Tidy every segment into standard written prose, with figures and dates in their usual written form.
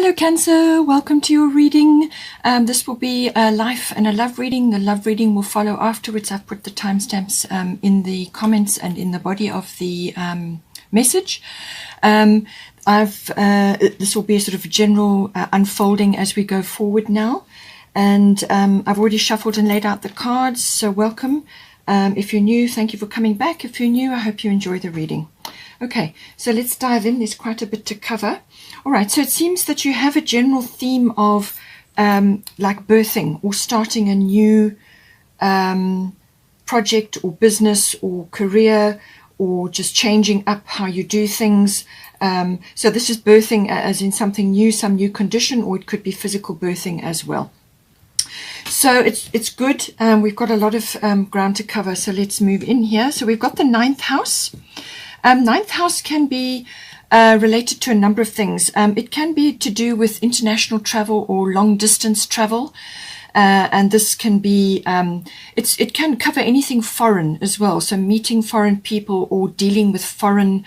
Hello Cancer, welcome to your reading. This will be a life and a love reading. The love reading will follow afterwards. I've put the timestamps in the comments and in the body of the message. This will be a sort of general unfolding as we go forward now. And I've already shuffled and laid out the cards, so welcome. If you're new, thank you for coming back. If you're new, I hope you enjoy the reading. Okay, so let's dive in. There's quite a bit to cover. All right, so it seems that you have a general theme of like birthing or starting a new project or business or career, or just changing up how you do things. So this is birthing as in something new, some new condition, or it could be physical birthing as well. So it's good. We've got a lot of ground to cover, so let's move in here. So we've got the ninth house. Ninth house can be related to a number of things. It can be to do with international travel or long distance travel. And this can be, it can cover anything foreign as well. So meeting foreign people or dealing with foreign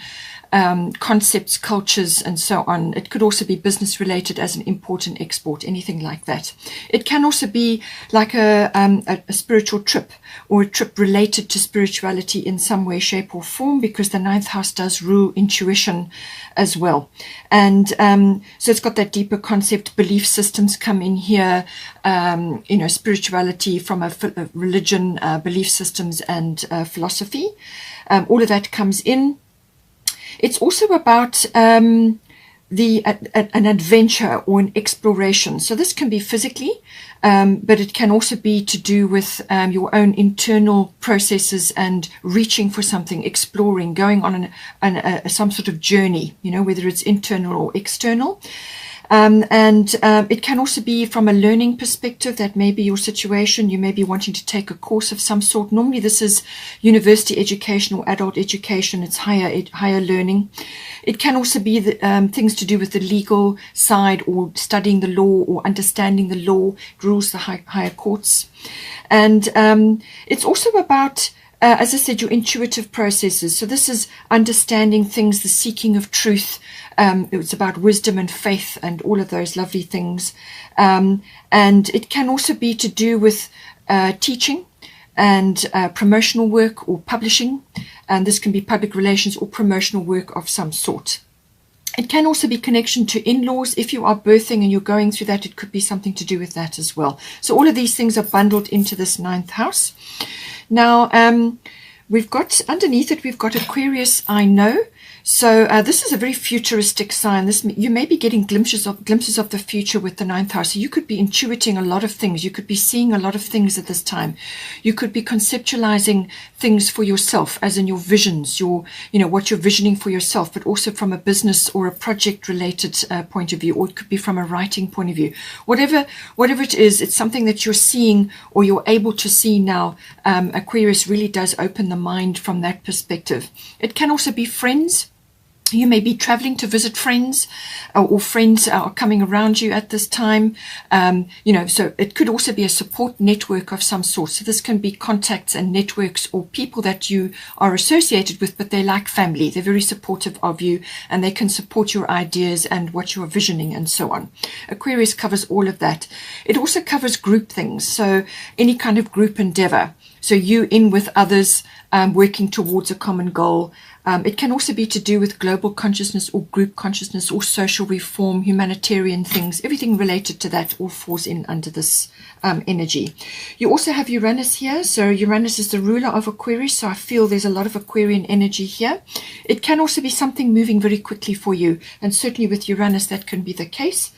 concepts, cultures, and so on. It could also be business related as an import and export, anything like that. It can also be like a spiritual trip, or a trip related to spirituality in some way, shape, or form, because the ninth house does rule intuition as well. And so it's got that deeper concept. Belief systems come in here, spirituality from a religion, belief systems, and philosophy. All of that comes in. It's also about an adventure or an exploration. So this can be physically, but it can also be to do with your own internal processes and reaching for something, exploring, going on some sort of journey, whether it's internal or external. It can also be from a learning perspective. That may be your situation. You may be wanting to take a course of some sort. Normally this is university education or adult education. It's higher learning. It can also be things to do with the legal side, or studying the law, or understanding the law. It rules the higher courts. And it's also about, as I said, your intuitive processes. So this is understanding things, the seeking of truth. It's about wisdom and faith and all of those lovely things. And it can also be to do with teaching and promotional work or publishing. And this can be public relations or promotional work of some sort. It can also be connection to in-laws. If you are birthing and you're going through that, it could be something to do with that as well. So all of these things are bundled into this ninth house. Now, we've got underneath it, we've got Aquarius, I know. So this is a very futuristic sign. You may be getting glimpses of the future with the ninth house. So you could be intuiting a lot of things. You could be seeing a lot of things at this time. You could be conceptualizing things for yourself, as in your visions, what you're visioning for yourself, but also from a business or a project related point of view, or it could be from a writing point of view. Whatever it is, it's something that you're seeing or you're able to see now. Aquarius really does open the mind from that perspective. It can also be friends. You may be traveling to visit friends, or friends are coming around you at this time. So it could also be a support network of some sort. So this can be contacts and networks, or people that you are associated with, but they're like family. They're very supportive of you, and they can support your ideas and what you're visioning and so on. Aquarius covers all of that. It also covers group things. So any kind of group endeavor. So you in with others, working towards a common goal. It can also be to do with global consciousness or group consciousness or social reform, humanitarian things. Everything related to that all falls in under this energy. You also have Uranus here. So Uranus is the ruler of Aquarius. So I feel there's a lot of Aquarian energy here. It can also be something moving very quickly for you. And certainly with Uranus, that can be the case.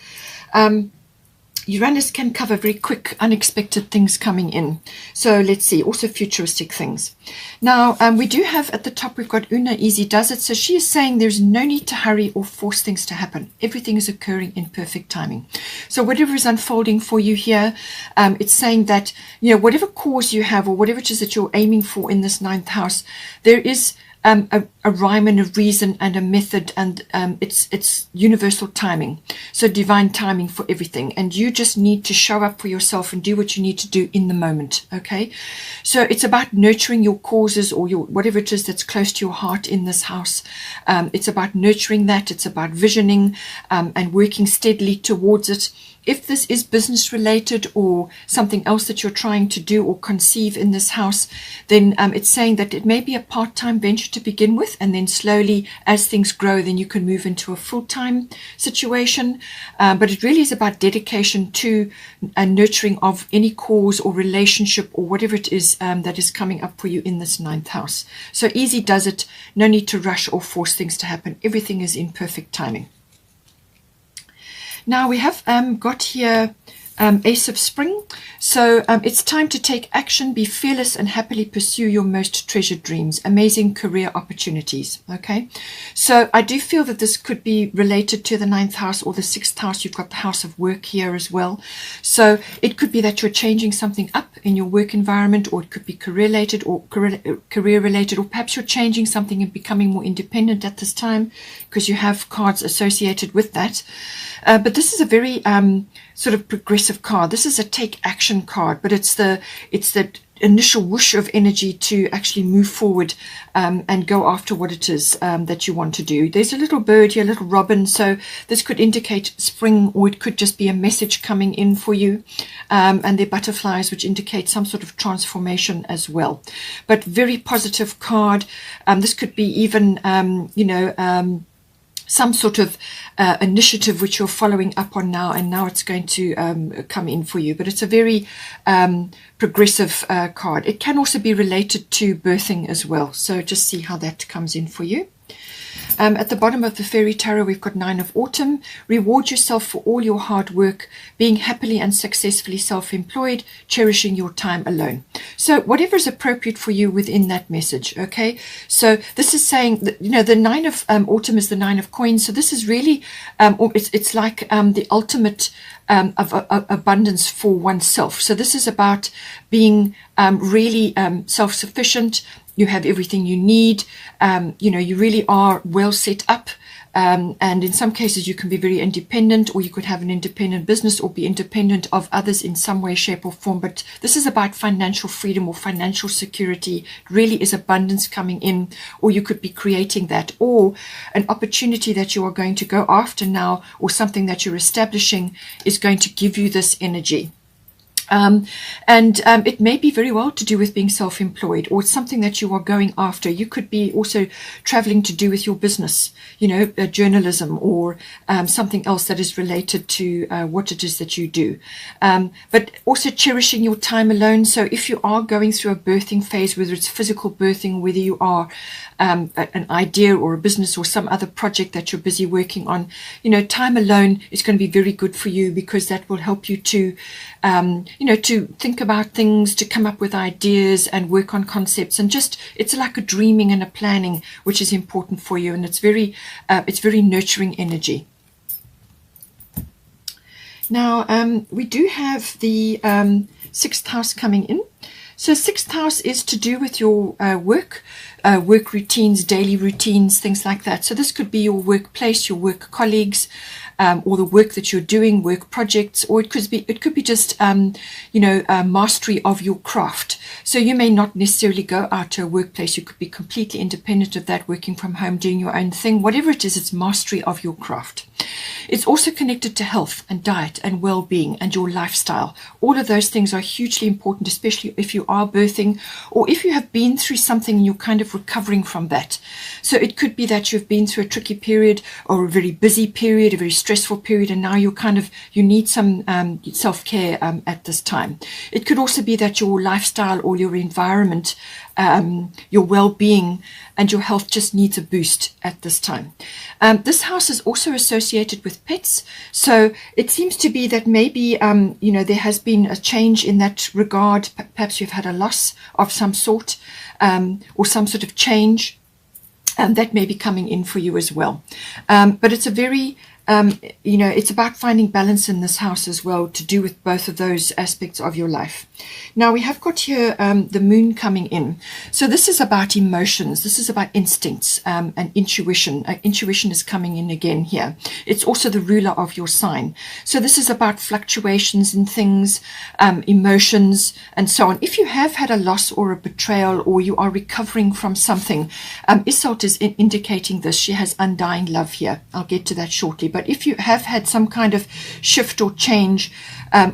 Uranus can cover very quick, unexpected things coming in. So let's see, also futuristic things. Now, we do have at the top, we've got Una Easy Does It. So she is saying there's no need to hurry or force things to happen. Everything is occurring in perfect timing. So whatever is unfolding for you here, it's saying that, whatever cause you have or whatever it is that you're aiming for in this ninth house, there is a rhyme and a reason and a method, and it's universal timing, so divine timing for everything, and you just need to show up for yourself and do what you need to do in the moment. Okay, so it's about nurturing your causes, or your whatever it is that's close to your heart in this house. It's about nurturing that. It's about visioning and working steadily towards it. If this is business related or something else that you're trying to do or conceive in this house, then it's saying that it may be a part-time venture to begin with, and then slowly as things grow, then you can move into a full-time situation. But it really is about dedication to nurturing of any cause or relationship or whatever it is that is coming up for you in this 9th house. So easy does it. No need to rush or force things to happen. Everything is in perfect timing. Now we have got here Ace of Spring. So it's time to take action, be fearless, and happily pursue your most treasured dreams. Amazing career opportunities. Okay, so I do feel that this could be related to the 9th house or the 6th house. You've got the house of work here as well. So it could be that you're changing something up in your work environment, or it could be career related, or career related, or perhaps you're changing something and becoming more independent at this time, because you have cards associated with that. But this is a very sort of progressive card. This is a take action card, but it's the initial whoosh of energy to actually move forward and go after what it is that you want to do. There's a little bird here, a little robin, so this could indicate spring, or it could just be a message coming in for you, and they're butterflies, which indicate some sort of transformation as well. But very positive card. This could be even some sort of initiative which you're following up on now, and now it's going to come in for you. But it's a very progressive card. It can also be related to birthing as well, so just see how that comes in for you. At the bottom of the Fairy Tarot, we've got 9 of Autumn. Reward yourself for all your hard work, being happily and successfully self-employed, cherishing your time alone. So whatever is appropriate for you within that message, okay? So this is saying that, the 9 of Autumn is the 9 of Coins. So this is really, it's like the ultimate of abundance for oneself. So this is about being really self-sufficient. You have everything you need. You really are well set up. And in some cases, you can be very independent, or you could have an independent business or be independent of others in some way, shape or form. But this is about financial freedom or financial security. It really is abundance coming in, or you could be creating that, or an opportunity that you are going to go after now, or something that you're establishing is going to give you this energy. It may be very well to do with being self-employed, or it's something that you are going after. You could be also traveling to do with your business, journalism, or something else that is related to what it is that you do. But also cherishing your time alone. So if you are going through a birthing phase, whether it's physical birthing, whether you are an idea or a business or some other project that you're busy working on, time alone is going to be very good for you, because that will help you to to think about things, to come up with ideas and work on concepts, and just, it's like a dreaming and a planning, which is important for you, and it's very nurturing energy. Now, we do have the 6th house coming in. So 6th house is to do with your work routines, daily routines, things like that. So this could be your workplace, your work colleagues, or the work that you're doing, work projects, or it could be just mastery of your craft. So you may not necessarily go out to a workplace. You could be completely independent of that, working from home, doing your own thing. Whatever it is, it's mastery of your craft. It's also connected to health and diet and well-being and your lifestyle. All of those things are hugely important, especially if you are birthing, or if you have been through something and you're kind of recovering from that. So it could be that you've been through a tricky period, or a very busy period, a very stressful period, and now you need some self-care at this time. It could also be that your lifestyle or your environment, your well-being and your health just needs a boost at this time. This house is also associated with pets, so it seems to be that maybe there has been a change in that regard. Perhaps you've had a loss of some sort, or some sort of change, that may be coming in for you as well. But it's a very you know, it's about finding balance in this house as well, to do with both of those aspects of your life. Now we have got here the moon coming in. So this is about emotions. This is about instincts and intuition. Intuition is coming in again here. It's also the ruler of your sign. So this is about fluctuations in things, emotions, and so on. If you have had a loss or a betrayal, or you are recovering from something, Isolt is indicating this. She has undying love here. I'll get to that shortly. But if you have had some kind of shift or change,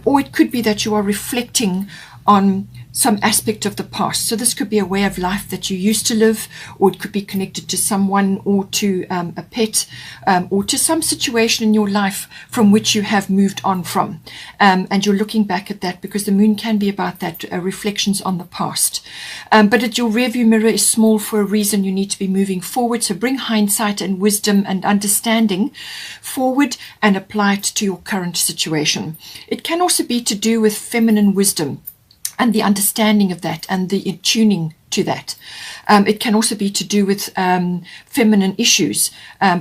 or it could be that you are reflecting on some aspect of the past. So this could be a way of life that you used to live, or it could be connected to someone, or to a pet, or to some situation in your life from which you have moved on from. And you're looking back at that, because the moon can be about that, reflections on the past. But your rearview mirror is small for a reason. You need to be moving forward. So bring hindsight and wisdom and understanding forward and apply it to your current situation. It can also be to do with feminine wisdom and the understanding of that and the tuning to that. It can also be to do with feminine issues,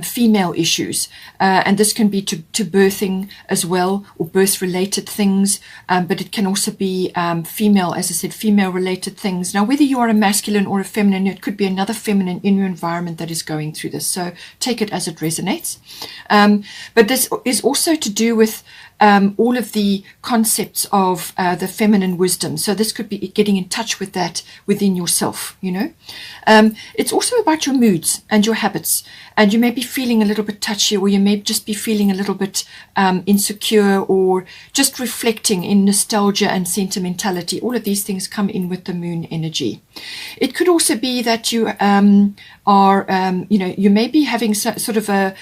female issues, and this can be to birthing as well, or birth-related things, but it can also be female, as I said, female-related things. Now, whether you are a masculine or a feminine, it could be another feminine in your environment that is going through this, so take it as it resonates. But this is also to do with all of the concepts of the feminine wisdom. So this could be getting in touch with that within yourself, you know. It's also about your moods and your habits. And you may be feeling a little bit touchy, or you may just be feeling a little bit insecure, or just reflecting in nostalgia and sentimentality. All of these things come in with the moon energy. It could also be that you are, you know, you may be having sort of a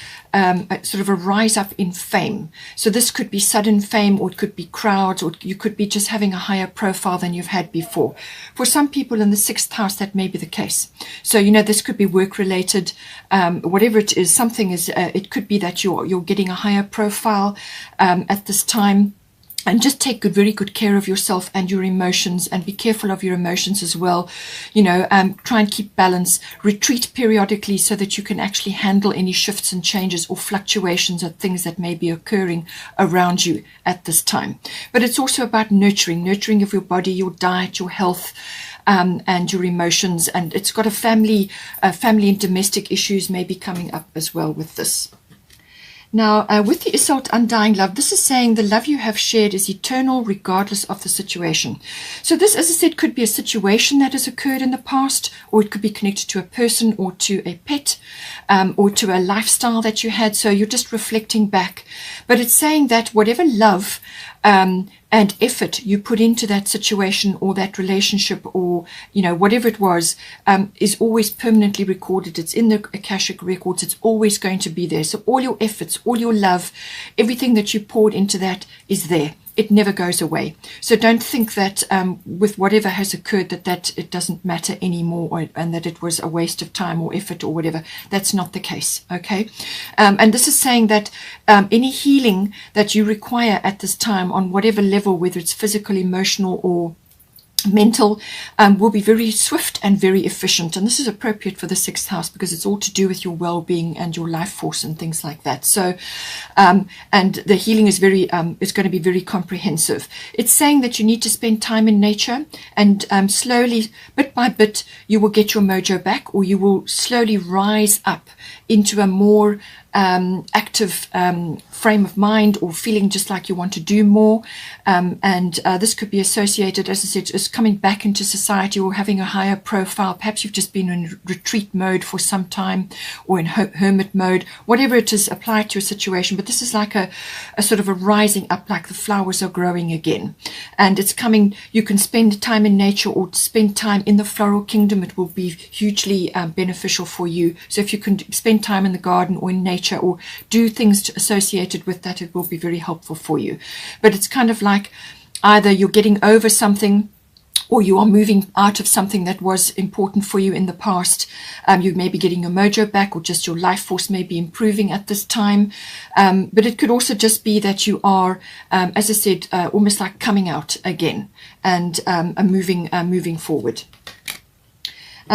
rise up in fame. So this could be sudden fame, or it could be crowds, or you could be just having a higher profile than you've had before. For some people in the 6th house, that may be the case. So, you know, this could be work related, whatever it is, something is, it could be that you're getting a higher profile at this time. And just take very good care of yourself and your emotions, and be careful of your emotions as well. You know, try and keep balance. Retreat periodically so that you can actually handle any shifts and changes or fluctuations of things that may be occurring around you at this time. But it's also about nurturing of your body, your diet, your health, and your emotions. And it's got family and domestic issues may be coming up as well with this. Now, with the Isolt undying love, this is saying the love you have shared is eternal regardless of the situation. So this, as I said, could be a situation that has occurred in the past, or it could be connected to a person, or to a pet, or to a lifestyle that you had. So you're just reflecting back. But it's saying that whatever love and effort you put into that situation or that relationship, or, you know, whatever it was, is always permanently recorded. It's in the Akashic records. It's always going to be there. So all your efforts, all your love, everything that you poured into that is there. It never goes away. So don't think that with whatever has occurred that it doesn't matter anymore, and that it was a waste of time or effort or whatever. That's not the case, okay? And this is saying that any healing that you require at this time on whatever level, whether it's physical, emotional, or mental, will be very swift and very efficient. And this is appropriate for the 6th house, because it's all to do with your well-being and your life force and things like that. So and the healing is is going to be very comprehensive. It's saying that you need to spend time in nature, and slowly, bit by bit, you will get your mojo back, or you will slowly rise up into a more active frame of mind, or feeling just like you want to do more. And this could be associated, as I said, as coming back into society, or having a higher profile. Perhaps you've just been in retreat mode for some time, or in hermit mode, whatever it is, apply it to a situation. But this is like a sort of a rising up, like the flowers are growing again. And it's coming, you can spend time in nature, or spend time in the floral kingdom. It will be hugely beneficial for you. So if you can spend time in the garden or in nature, or do things associated with that, it will be very helpful for you. But it's kind of like either you're getting over something, or you are moving out of something that was important for you in the past. You may be getting your mojo back, or just your life force may be improving at this time. But it could also just be that you are, as I said, almost like coming out again, and moving forward.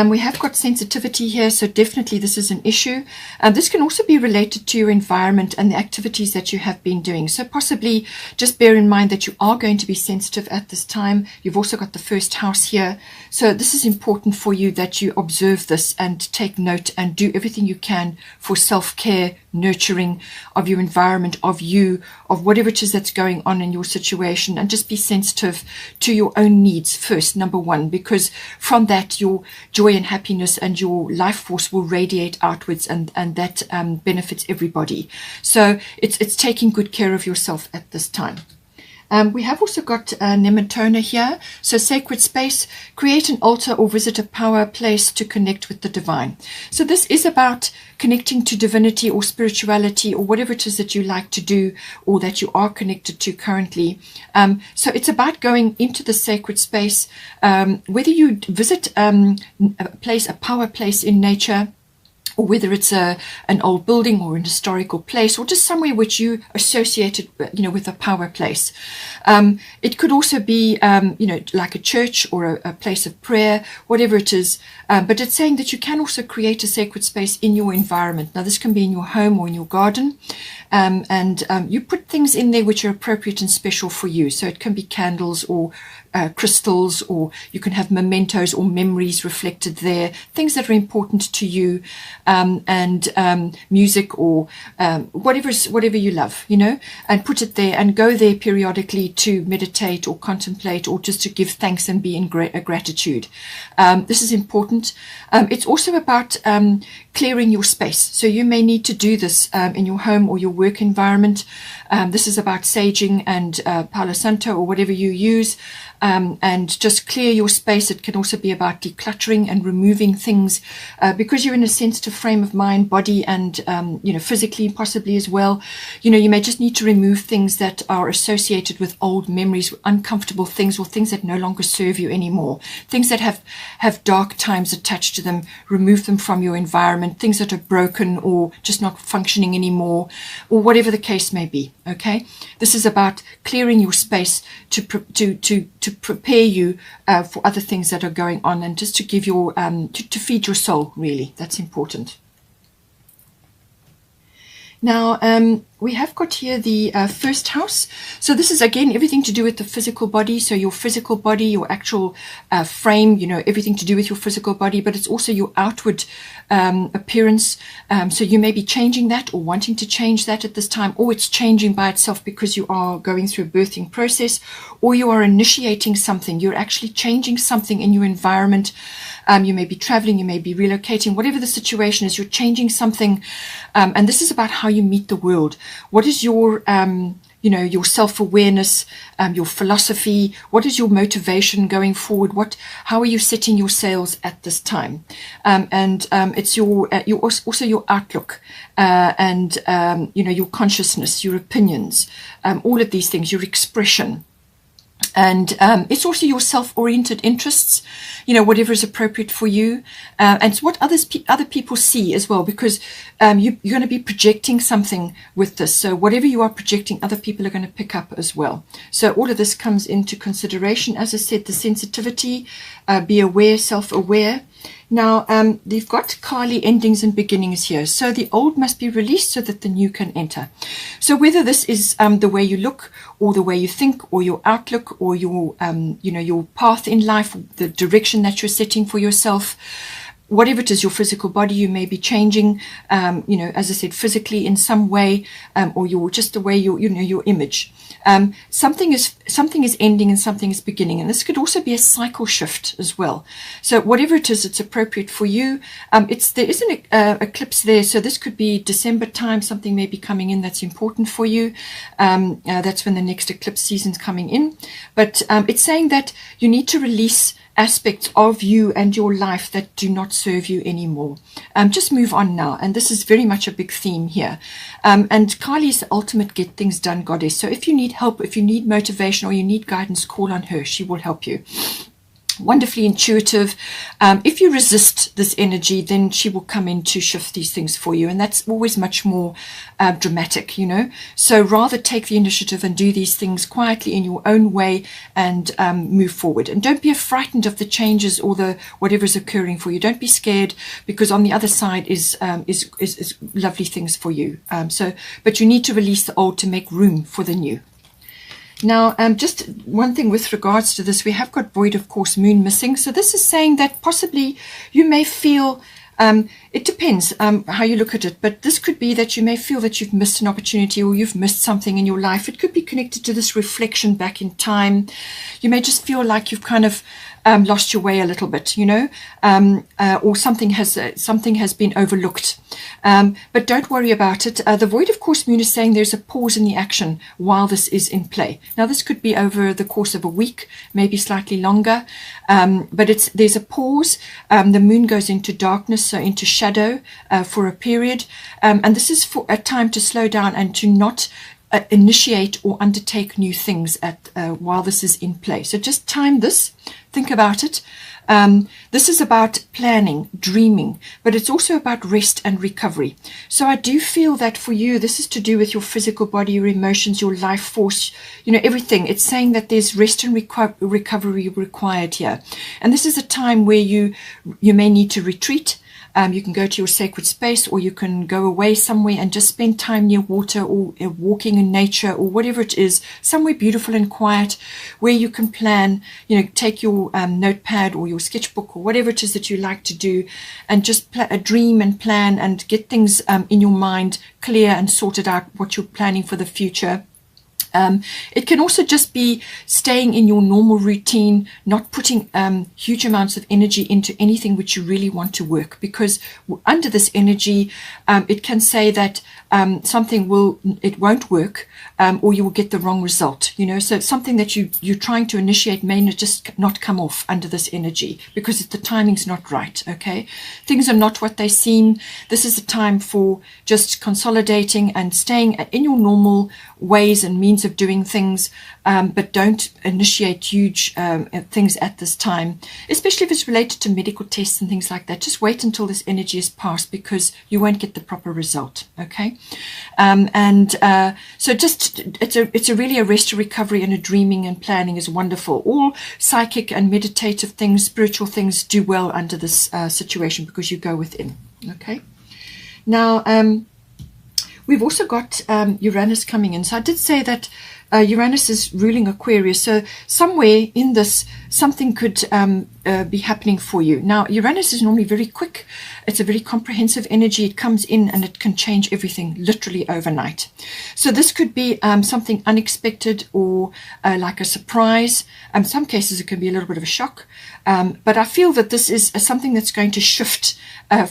We have got sensitivity here, so definitely this is an issue. This can also be related to your environment and the activities that you have been doing. So possibly just bear in mind that you are going to be sensitive at this time. You've also got the first house here. So this is important for you that you observe this and take note and do everything you can for self-care, nurturing of your environment, of you, of whatever it is that's going on in your situation, and just be sensitive to your own needs first, number one, because from that your joy and happiness and your life force will radiate outwards, and that benefits everybody. So it's taking good care of yourself at this time. We have also got Nematona here. So sacred space, create an altar or visit a power place to connect with the divine. So this is about connecting to divinity or spirituality or whatever it is that you like to do or that you are connected to currently. So it's about going into the sacred space, whether you visit a power place in nature, or whether it's an old building or an historical place, or just somewhere which you associated, with a power place. It could also be, like a church or a place of prayer, whatever it is. But it's saying that you can also create a sacred space in your environment. Now, this can be in your home or in your garden. And you put things in there which are appropriate and special for you. So it can be candles or crystals, or you can have mementos or memories reflected there, things that are important to you, and music or whatever you love, and put it there and go there periodically to meditate or contemplate or just to give thanks and be in gratitude. This is important. It's also about clearing your space. So you may need to do this in your home or your work environment. This is about saging and Palo Santo or whatever you use, and just clear your space. It can also be about decluttering and removing things because you're in a sensitive frame of mind, body, and physically possibly as well. You may just need to remove things that are associated with old memories, uncomfortable things, or things that no longer serve you anymore, things that have dark times attached to them. Remove them from your environment, things that are broken or just not functioning anymore, or whatever the case may be. Okay, this is about clearing your space to prepare you for other things that are going on, and just to give your to feed your soul. Really, that's important. Now, we have got here the first house. So this is, again, everything to do with the physical body. So your physical body, your actual frame, everything to do with your physical body, but it's also your outward appearance. So you may be changing that or wanting to change that at this time, or it's changing by itself because you are going through a birthing process, or you are initiating something. You're actually changing something in your environment. You may be traveling, you may be relocating, whatever the situation is, you're changing something. And this is about how you meet the world. What is your, your self-awareness, your philosophy? What is your motivation going forward? How are you setting your sails at this time? It's also your outlook, and your consciousness, your opinions, all of these things, your expression. And it's also your self-oriented interests, whatever is appropriate for you, and it's what other people see as well, because you're going to be projecting something with this. So whatever you are projecting, other people are going to pick up as well. So all of this comes into consideration. As I said, the sensitivity, be aware, self-aware. Now, they've got Kali endings and beginnings here. So the old must be released so that the new can enter. So whether this is the way you look, or the way you think, or your outlook, or your, your path in life, the direction that you're setting for yourself, whatever it is, your physical body, you may be changing, as I said, physically in some way, or just the way your image. Something is ending and something is beginning, and this could also be a cycle shift as well. So whatever it is, it's appropriate for you. There is an eclipse there, so this could be December time. Something may be coming in that's important for you. That's when the next eclipse season's coming in. But it's saying that you need to release aspects of you and your life that do not serve you anymore. Just move on now. And this is very much a big theme here. And Kali is the ultimate get things done goddess. So if you need help, if you need motivation, or you need guidance, call on her. She will help you. wonderfully intuitive. If you resist this energy, then she will come in to shift these things for you, and that's always much more dramatic, you know. So rather take the initiative and do these things quietly in your own way, and move forward. And don't be frightened of the changes or the whatever is occurring for you. Don't be scared, because on the other side is lovely things for you. But you need to release the old to make room for the new. Now, just one thing with regards to this, we have got void of course moon missing. So this is saying that possibly you may feel, it depends how you look at it, but this could be that you may feel that you've missed an opportunity or you've missed something in your life. It could be connected to this reflection back in time. You may just feel like you've kind of lost your way a little bit, you know, or something has been overlooked. But don't worry about it. The void of course moon is saying there's a pause in the action while this is in play. Now this could be over the course of a week, maybe slightly longer, but there's a pause. The moon goes into darkness, so into shadow for a period, and this is for a time to slow down and to not initiate or undertake new things while this is in play. So just time this, think about it. This is about planning, dreaming, but it's also about rest and recovery. So I do feel that for you, this is to do with your physical body, your emotions, your life force, you know, everything. It's saying that there's rest and recovery required here. And this is a time where you may need to retreat. You can go to your sacred space, or you can go away somewhere and just spend time near water, or walking in nature, or whatever it is, somewhere beautiful and quiet where you can plan, you know, take your notepad or your sketchbook or whatever it is that you like to do, and just dream and plan and get things in your mind clear and sorted out what you're planning for the future. It can also just be staying in your normal routine, not putting huge amounts of energy into anything which you really want to work, because under this energy, it can say that something won't work, or you will get the wrong result, you know. So it's something that you're trying to initiate may not come off under this energy, because the timing's not right, okay? Things are not what they seem. This is a time for just consolidating and staying in your normal ways and means of doing things, but don't initiate huge things at this time, especially if it's related to medical tests and things like that. Just wait until this energy is passed, because you won't get the proper result, okay? So just it's really a rest, a recovery, and a dreaming and planning is wonderful. All psychic and meditative things, spiritual things do well under this situation, because you go within, okay? Now, we've also got Uranus coming in. So I did say that Uranus is ruling Aquarius. So somewhere in this, something could be happening for you. Now, Uranus is normally very quick. It's a very comprehensive energy. It comes in and it can change everything literally overnight. So this could be something unexpected, or like a surprise. In some cases, it can be a little bit of a shock. But I feel that this is something that's going to shift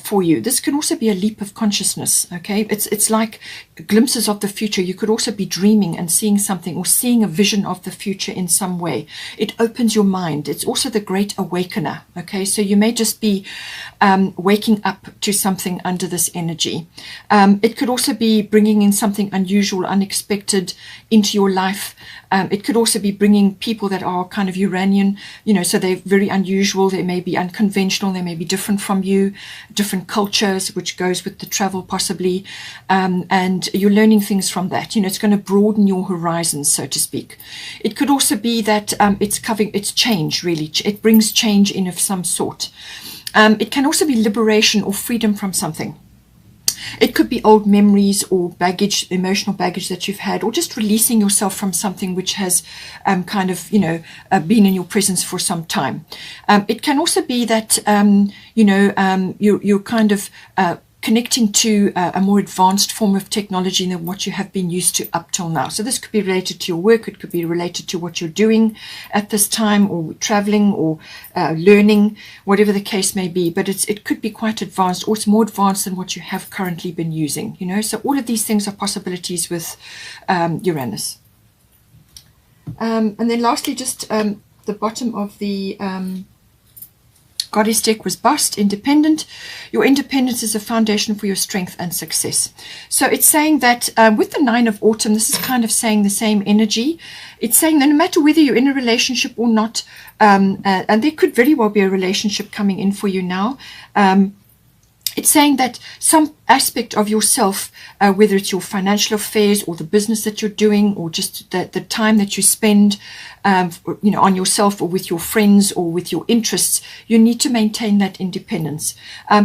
for you. This can also be a leap of consciousness, okay? It's like glimpses of the future. You could also be dreaming and seeing something, or seeing a vision of the future in some way. It opens your mind. It's also the great awakener, okay? So you may just be waking up to something under this energy. It could also be bringing in something unusual, unexpected into your life. It could also be bringing people that are kind of Uranian, you know, so they're very unusual. They may be unconventional. They may be different from you, different cultures, which goes with the travel possibly. And you're learning things from that. You know, it's going to broaden your horizons, so to speak. It could also be that it's change, really. It brings change in of some sort. It can also be liberation or freedom from something. It could be old memories or baggage, emotional baggage that you've had, or just releasing yourself from something which has kind of, you know, been in your presence for some time. It can also be that, you know, you're kind of connecting to a more advanced form of technology than what you have been used to up till now. So this could be related to your work. It could be related to what you're doing at this time, or traveling, or learning, whatever the case may be. But it could be quite advanced, or it's more advanced than what you have currently been using, you know. So all of these things are possibilities with Uranus. And then lastly, just the bottom of the goddess deck was bossed, independent. Your independence is a foundation for your strength and success. So it's saying that with the 9 of autumn, this is kind of saying the same energy. It's saying that no matter whether you're in a relationship or not, and there could very well be a relationship coming in for you now, it's saying that some aspect of yourself, whether it's your financial affairs or the business that you're doing, or just the time that you spend, on yourself or with your friends or with your interests, you need to maintain that independence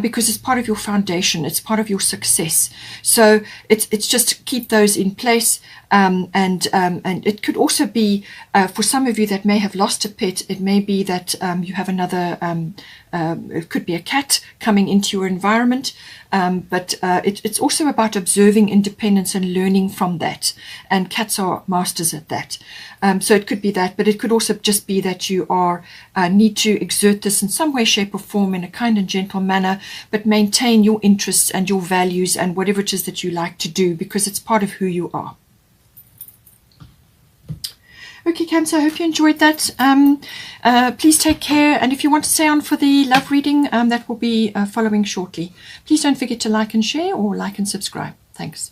because it's part of your foundation. It's part of your success. So it's just keep those in place. And it could also be for some of you that may have lost a pet. It may be that you have another. It could be a cat coming into your environment, but it's also about observing independence and learning from that. And cats are masters at that. So it could be that, but it could also just be that you are need to exert this in some way, shape, or form in a kind and gentle manner, but maintain your interests and your values and whatever it is that you like to do, because it's part of who you are. Okay, Cancer, I hope you enjoyed that. Please take care. And if you want to stay on for the love reading, that will be following shortly. Please don't forget to like and share, or like and subscribe. Thanks.